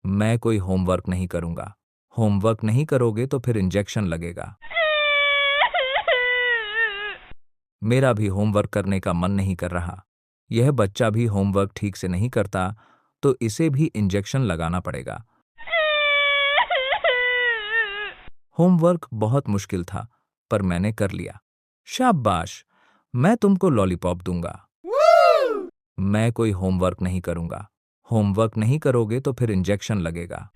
मैं कोई होमवर्क नहीं करूंगा। होमवर्क नहीं करोगे तो फिर इंजेक्शन लगेगा। मेरा भी होमवर्क करने का मन नहीं कर रहा। यह बच्चा भी होमवर्क ठीक से नहीं करता, तो इसे भी इंजेक्शन लगाना पड़ेगा। होमवर्क बहुत मुश्किल था, पर मैंने कर लिया। शाबाश, मैं तुमको लॉलीपॉप दूंगा। मैं कोई होमवर्क नहीं करूंगा। होमवर्क नहीं करोगे तो फिर इंजेक्शन लगेगा।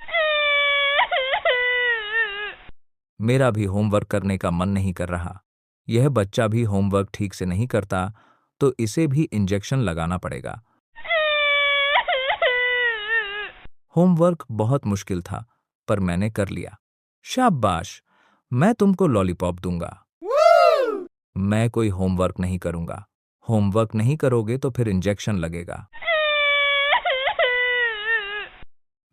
मेरा भी होमवर्क करने का मन नहीं कर रहा। यह बच्चा भी होमवर्क ठीक से नहीं करता, तो इसे भी इंजेक्शन लगाना पड़ेगा। होमवर्क बहुत मुश्किल था, पर मैंने कर लिया। शाबाश, मैं तुमको लॉलीपॉप दूंगा। मैं कोई होमवर्क नहीं करूंगा। होमवर्क नहीं करोगे तो फिर इंजेक्शन लगेगा।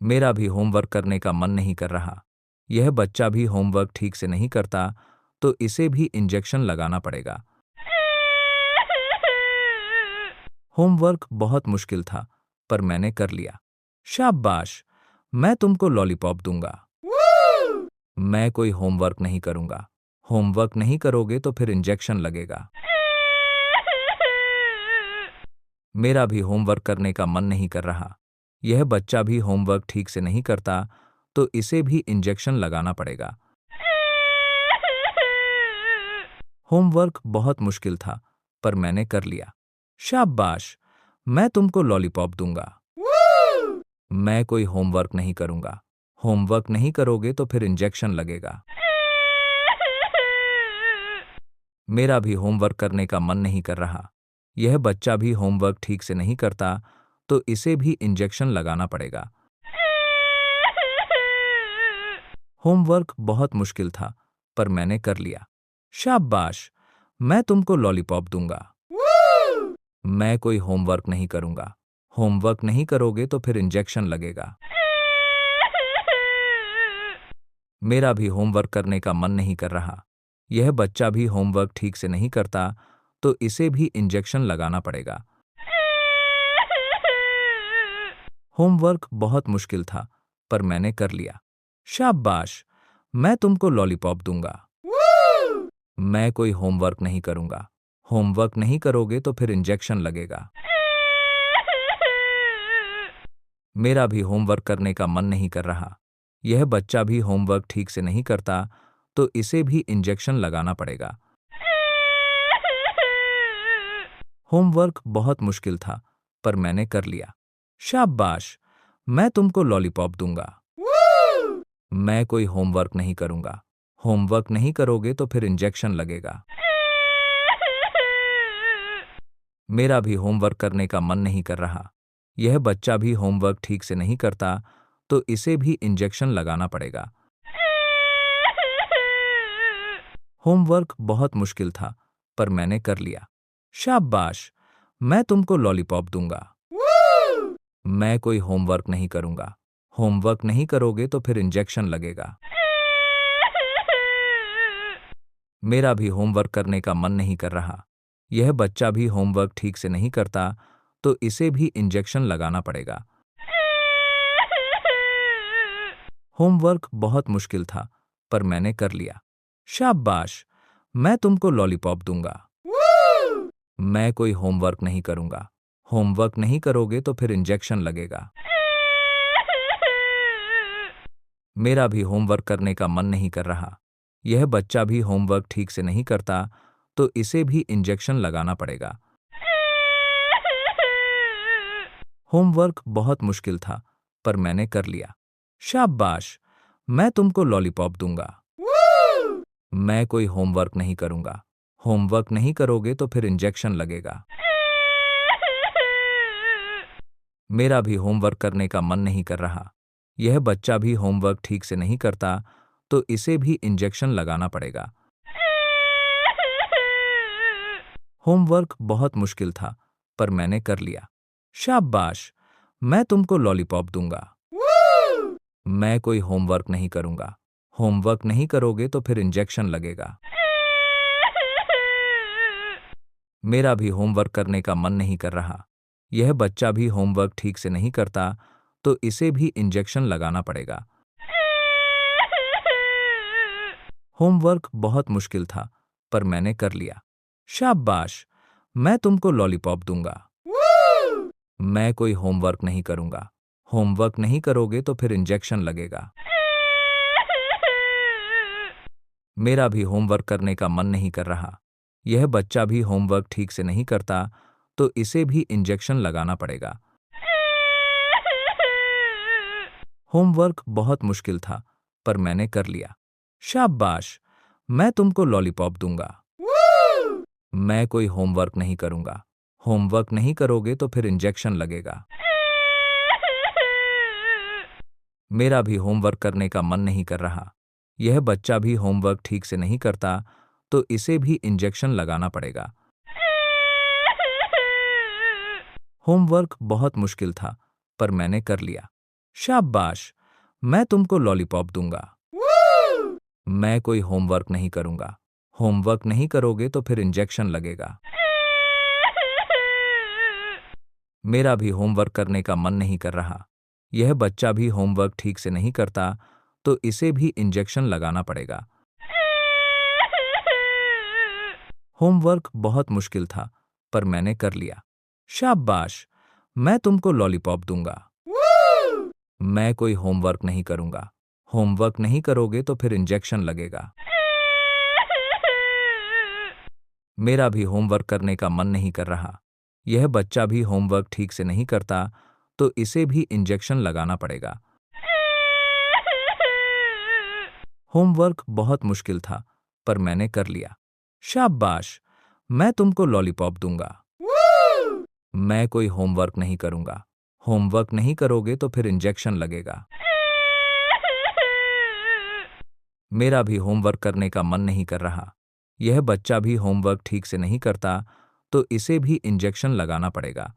मेरा भी होमवर्क करने का मन नहीं कर रहा। यह बच्चा भी होमवर्क ठीक से नहीं करता, तो इसे भी इंजेक्शन लगाना पड़ेगा। होमवर्क बहुत मुश्किल था, पर मैंने कर लिया। शाबाश, मैं तुमको लॉलीपॉप दूंगा। मैं कोई होमवर्क नहीं करूंगा। होमवर्क नहीं करोगे तो फिर इंजेक्शन लगेगा। मेरा भी होमवर्क करने का मन नहीं कर रहा। यह बच्चा भी होमवर्क ठीक से नहीं करता, तो इसे भी इंजेक्शन लगाना पड़ेगा। होमवर्क बहुत मुश्किल था, पर मैंने कर लिया। शाबाश, मैं तुमको लॉलीपॉप दूंगा। मैं कोई होमवर्क नहीं करूंगा। होमवर्क नहीं करोगे तो फिर इंजेक्शन लगेगा। मेरा भी होमवर्क करने का मन नहीं कर रहा। यह बच्चा भी होमवर्क ठीक से नहीं करता, तो इसे भी इंजेक्शन लगाना पड़ेगा। होमवर्क बहुत मुश्किल था, पर मैंने कर लिया। शाबाश, मैं तुमको लॉलीपॉप दूंगा। मैं कोई होमवर्क नहीं करूंगा। होमवर्क नहीं करोगे तो फिर इंजेक्शन लगेगा। मेरा भी होमवर्क करने का मन नहीं कर रहा। यह बच्चा भी होमवर्क ठीक से नहीं करता, तो इसे भी इंजेक्शन लगाना पड़ेगा। होमवर्क बहुत मुश्किल था, पर मैंने कर लिया। शाबाश, मैं तुमको लॉलीपॉप दूंगा। मैं कोई होमवर्क नहीं करूंगा। होमवर्क नहीं करोगे तो फिर इंजेक्शन लगेगा। मेरा भी होमवर्क करने का मन नहीं कर रहा। यह बच्चा भी होमवर्क ठीक से नहीं करता, तो इसे भी इंजेक्शन लगाना पड़ेगा। होमवर्क बहुत मुश्किल था, पर मैंने कर लिया। शाबाश, मैं तुमको लॉलीपॉप दूंगा। मैं कोई होमवर्क नहीं करूंगा। होमवर्क नहीं करोगे तो फिर इंजेक्शन लगेगा। मेरा भी होमवर्क करने का मन नहीं कर रहा। यह बच्चा भी होमवर्क ठीक से नहीं करता, तो इसे भी इंजेक्शन लगाना पड़ेगा। होमवर्क बहुत मुश्किल था, पर मैंने कर लिया। शाबाश, मैं तुमको लॉलीपॉप दूंगा। मैं कोई होमवर्क नहीं करूंगा। होमवर्क नहीं करोगे तो फिर इंजेक्शन लगेगा। मेरा भी होमवर्क करने का मन नहीं कर रहा। यह बच्चा भी होमवर्क ठीक से नहीं करता, तो इसे भी इंजेक्शन लगाना पड़ेगा। होमवर्क बहुत मुश्किल था, पर मैंने कर लिया। शाबाश, मैं तुमको लॉलीपॉप दूंगा। मैं कोई होमवर्क नहीं करूंगा। होमवर्क नहीं करोगे तो फिर इंजेक्शन लगेगा। मेरा भी होमवर्क करने का मन नहीं कर रहा। यह बच्चा भी होमवर्क ठीक से नहीं करता, तो इसे भी इंजेक्शन लगाना पड़ेगा। होमवर्क बहुत मुश्किल था, पर मैंने कर लिया। शाबाश, मैं तुमको लॉलीपॉप दूंगा। मैं कोई होमवर्क नहीं करूंगा। होमवर्क नहीं करोगे तो फिर इंजेक्शन लगेगा। मेरा भी होमवर्क करने का मन नहीं कर रहा। यह बच्चा भी होमवर्क ठीक से नहीं करता, तो इसे भी इंजेक्शन लगाना पड़ेगा। होमवर्क बहुत मुश्किल था, पर मैंने कर लिया। शाबाश, मैं तुमको लॉलीपॉप दूंगा। मैं कोई होमवर्क नहीं करूंगा। होमवर्क नहीं करोगे तो फिर इंजेक्शन लगेगा। मेरा भी होमवर्क करने का मन नहीं कर रहा। यह बच्चा भी होमवर्क ठीक से नहीं करता, तो इसे भी इंजेक्शन लगाना पड़ेगा। होमवर्क बहुत मुश्किल था, पर मैंने कर लिया। शाबाश, मैं तुमको लॉलीपॉप दूंगा। मैं कोई होमवर्क नहीं करूंगा। होमवर्क नहीं करोगे तो फिर इंजेक्शन लगेगा। मेरा भी होमवर्क करने का मन नहीं कर रहा। यह बच्चा भी होमवर्क ठीक से नहीं करता, तो इसे भी इंजेक्शन लगाना पड़ेगा। होमवर्क बहुत मुश्किल था, पर मैंने कर लिया। शाबाश, मैं तुमको लॉलीपॉप दूंगा। मैं कोई होमवर्क नहीं करूंगा। होमवर्क नहीं करोगे तो फिर इंजेक्शन लगेगा। मेरा भी होमवर्क करने का मन नहीं कर रहा। यह बच्चा भी होमवर्क ठीक से नहीं करता, तो इसे भी इंजेक्शन लगाना पड़ेगा। होमवर्क बहुत मुश्किल था, पर मैंने कर लिया। शाबाश, मैं तुमको लॉलीपॉप दूंगा। मैं कोई होमवर्क नहीं करूंगा। होमवर्क नहीं करोगे तो फिर इंजेक्शन लगेगा। मेरा भी होमवर्क करने का मन नहीं कर रहा। यह बच्चा भी होमवर्क ठीक से नहीं करता, तो इसे भी इंजेक्शन लगाना पड़ेगा। होमवर्क बहुत मुश्किल था, पर मैंने कर लिया। शाबाश, मैं तुमको लॉलीपॉप दूंगा। मैं कोई होमवर्क नहीं करूंगा। होमवर्क नहीं करोगे तो फिर इंजेक्शन लगेगा। मेरा भी होमवर्क करने का मन नहीं कर रहा। यह बच्चा भी होमवर्क ठीक से नहीं करता, तो इसे भी इंजेक्शन लगाना पड़ेगा। होमवर्क बहुत मुश्किल था, पर मैंने कर लिया। शाबाश, मैं तुमको लॉलीपॉप दूंगा। मैं कोई होमवर्क नहीं करूंगा। होमवर्क नहीं करोगे तो फिर इंजेक्शन लगेगा। मेरा भी होमवर्क करने का मन नहीं कर रहा। यह बच्चा भी होमवर्क ठीक से नहीं करता, तो इसे भी इंजेक्शन लगाना पड़ेगा।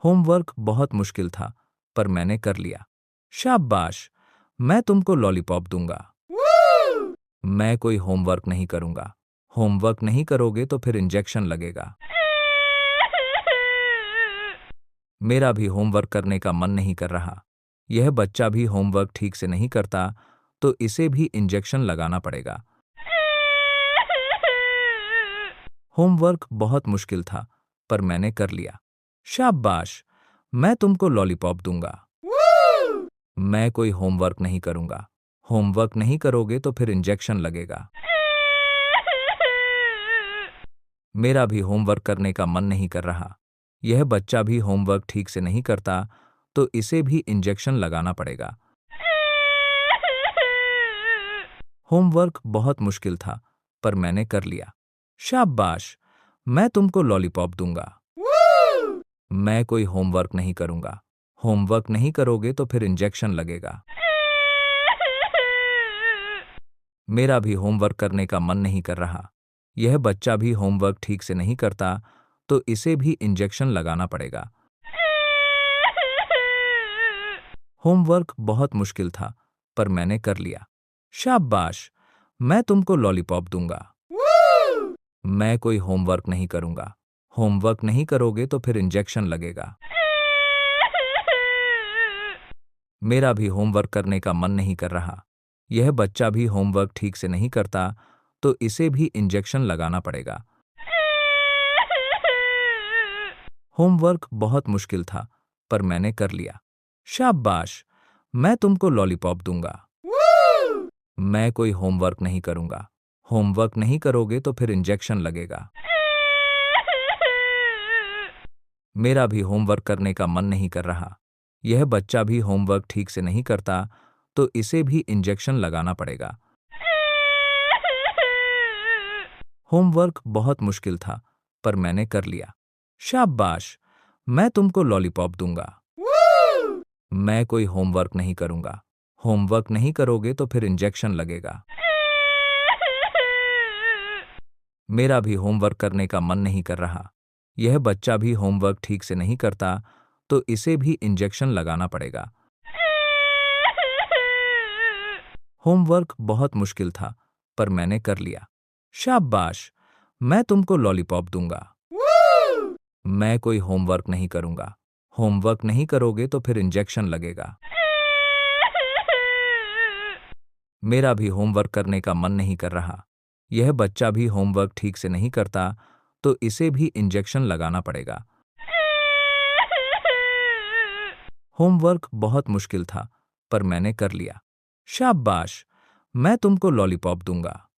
होमवर्क बहुत मुश्किल था, पर मैंने कर लिया। शाबाश, मैं तुमको लॉलीपॉप दूंगा। मैं कोई होमवर्क नहीं करूंगा। होमवर्क नहीं करोगे तो फिर इंजेक्शन लगेगा। मेरा भी होमवर्क करने का मन नहीं कर रहा। यह बच्चा भी होमवर्क ठीक से नहीं करता, तो इसे भी इंजेक्शन लगाना पड़ेगा। होमवर्क बहुत मुश्किल था, पर मैंने कर लिया। शाबाश, मैं तुमको लॉलीपॉप दूंगा। मैं कोई होमवर्क नहीं करूंगा। होमवर्क नहीं करोगे तो फिर इंजेक्शन लगेगा। मेरा भी होमवर्क करने का मन नहीं कर रहा। यह बच्चा भी होमवर्क ठीक से नहीं करता, तो इसे भी इंजेक्शन लगाना पड़ेगा। होमवर्क बहुत मुश्किल था, पर मैंने कर लिया। शाबाश, मैं तुमको लॉलीपॉप दूंगा। मैं कोई होमवर्क नहीं करूंगा। होमवर्क नहीं करोगे तो फिर इंजेक्शन लगेगा। मेरा भी होमवर्क करने का मन नहीं कर रहा। यह बच्चा भी होमवर्क ठीक से नहीं करता, तो इसे भी इंजेक्शन लगाना पड़ेगा। होमवर्क बहुत मुश्किल था, पर मैंने कर लिया। शाबाश, मैं तुमको लॉलीपॉप दूंगा। मैं कोई होमवर्क नहीं करूंगा। होमवर्क नहीं करोगे तो फिर इंजेक्शन लगेगा। मेरा भी होमवर्क करने का मन नहीं कर रहा। यह बच्चा भी होमवर्क ठीक से नहीं करता, तो इसे भी इंजेक्शन लगाना पड़ेगा। होमवर्क बहुत मुश्किल था, पर मैंने कर लिया। शाबाश, मैं तुमको लॉलीपॉप दूंगा। मैं कोई होमवर्क नहीं करूंगा। होमवर्क नहीं करोगे तो फिर इंजेक्शन लगेगा। मेरा भी होमवर्क करने का मन नहीं कर रहा। यह बच्चा भी होमवर्क ठीक से नहीं करता, तो इसे भी इंजेक्शन लगाना पड़ेगा। होमवर्क बहुत मुश्किल था, पर मैंने कर लिया। शाबाश, मैं तुमको लॉलीपॉप दूंगा। मैं कोई होमवर्क नहीं करूंगा। होमवर्क नहीं करोगे तो फिर इंजेक्शन लगेगा। मेरा भी होमवर्क करने का मन नहीं कर रहा। यह बच्चा भी होमवर्क ठीक से नहीं करता, तो इसे भी इंजेक्शन लगाना पड़ेगा। होमवर्क बहुत मुश्किल था, पर मैंने कर लिया। शाबाश, मैं तुमको लॉलीपॉप दूंगा। मैं कोई होमवर्क नहीं करूंगा। होमवर्क नहीं करोगे तो फिर इंजेक्शन लगेगा। मेरा भी होमवर्क करने का मन नहीं कर रहा। यह बच्चा भी होमवर्क ठीक से नहीं करता, तो इसे भी इंजेक्शन लगाना पड़ेगा। होमवर्क बहुत मुश्किल था, पर मैंने कर लिया। शाबाश, मैं तुमको लॉलीपॉप दूंगा।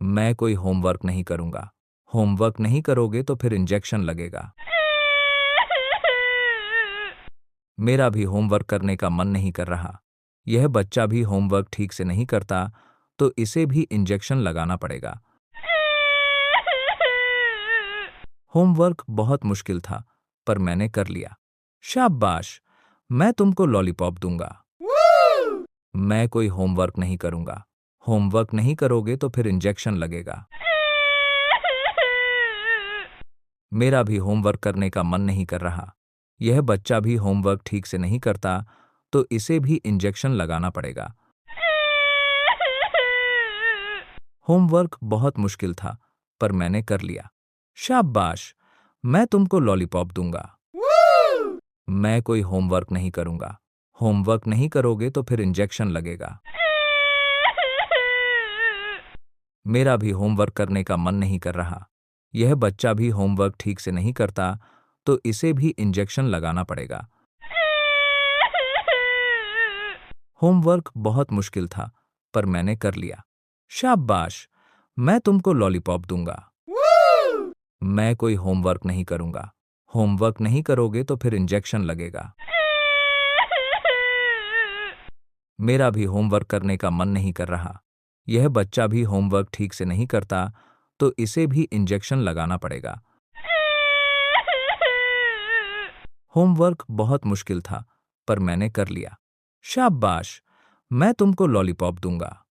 मैं कोई होमवर्क नहीं करूंगा। होमवर्क नहीं करोगे तो फिर इंजेक्शन लगेगा। मेरा भी होमवर्क करने का मन नहीं कर रहा। यह बच्चा भी होमवर्क ठीक से नहीं करता, तो इसे भी इंजेक्शन लगाना पड़ेगा। होमवर्क बहुत मुश्किल था, पर मैंने कर लिया। शाबाश, मैं तुमको लॉलीपॉप दूंगा। मैं कोई होमवर्क नहीं करूंगा। होमवर्क नहीं करोगे तो फिर इंजेक्शन लगेगा। मेरा भी होमवर्क करने का मन नहीं कर रहा। यह बच्चा भी होमवर्क ठीक से नहीं करता, तो इसे भी इंजेक्शन लगाना पड़ेगा। होमवर्क बहुत मुश्किल था, पर मैंने कर लिया। शाबाश, मैं तुमको लॉलीपॉप दूंगा। मैं कोई होमवर्क नहीं करूंगा। होमवर्क नहीं करोगे तो फिर इंजेक्शन लगेगा। मेरा भी होमवर्क करने का मन नहीं कर रहा। यह बच्चा भी होमवर्क ठीक से नहीं करता, तो इसे भी इंजेक्शन लगाना पड़ेगा। होमवर्क बहुत मुश्किल था, पर मैंने कर लिया। शाबाश, मैं तुमको लॉलीपॉप दूंगा। मैं कोई होमवर्क नहीं करूंगा। होमवर्क नहीं करोगे तो फिर इंजेक्शन लगेगा। मेरा भी होमवर्क करने का मन नहीं कर रहा। यह बच्चा भी होमवर्क ठीक से नहीं करता, तो इसे भी इंजेक्शन लगाना पड़ेगा। होमवर्क बहुत मुश्किल था, पर मैंने कर लिया। शाबाश, मैं तुमको लॉलीपॉप दूंगा।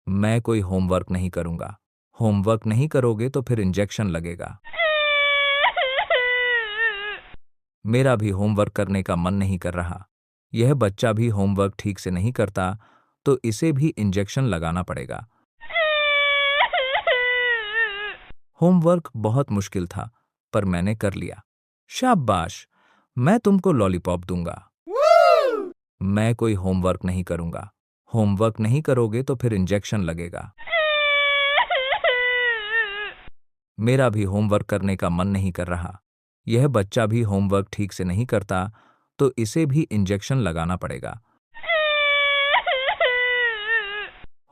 मैं कोई होमवर्क नहीं करूंगा। होमवर्क नहीं करोगे तो फिर इंजेक्शन लगेगा। मेरा भी होमवर्क करने का मन नहीं कर रहा। यह बच्चा भी होमवर्क ठीक से नहीं करता, तो इसे भी इंजेक्शन लगाना पड़ेगा। होमवर्क बहुत मुश्किल था, पर मैंने कर लिया। शाबाश, मैं तुमको लॉलीपॉप दूंगा। मैं कोई होमवर्क नहीं करूंगा। होमवर्क नहीं करोगे तो फिर इंजेक्शन लगेगा। मेरा भी होमवर्क करने का मन नहीं कर रहा। यह बच्चा भी होमवर्क ठीक से नहीं करता, तो इसे भी इंजेक्शन लगाना पड़ेगा।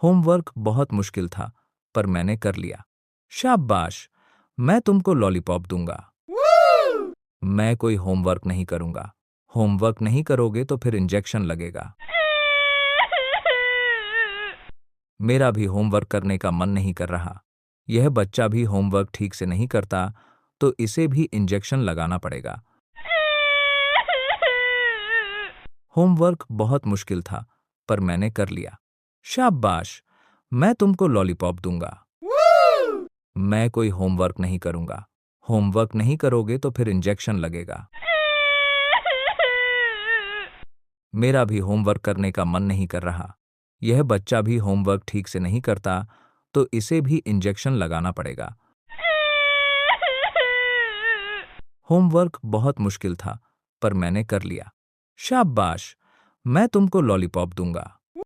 होमवर्क बहुत मुश्किल था, पर मैंने कर लिया। शाबाश, मैं तुमको लॉलीपॉप दूंगा। मैं कोई होमवर्क नहीं करूंगा। होमवर्क नहीं करोगे तो फिर इंजेक्शन लगेगा। मेरा भी होमवर्क करने का मन नहीं कर रहा। यह बच्चा भी होमवर्क ठीक से नहीं करता, तो इसे भी इंजेक्शन लगाना पड़ेगा। होमवर्क बहुत मुश्किल था, पर मैंने कर लिया। शाबाश, मैं तुमको लॉलीपॉप दूंगा। मैं कोई होमवर्क नहीं करूंगा। होमवर्क नहीं करोगे तो फिर इंजेक्शन लगेगा। मेरा भी होमवर्क करने का मन नहीं कर रहा। यह बच्चा भी होमवर्क ठीक से नहीं करता, तो इसे भी इंजेक्शन लगाना पड़ेगा। होमवर्क बहुत मुश्किल था पर मैंने कर लिया। शाबाश, मैं तुमको लॉलीपॉप दूंगा।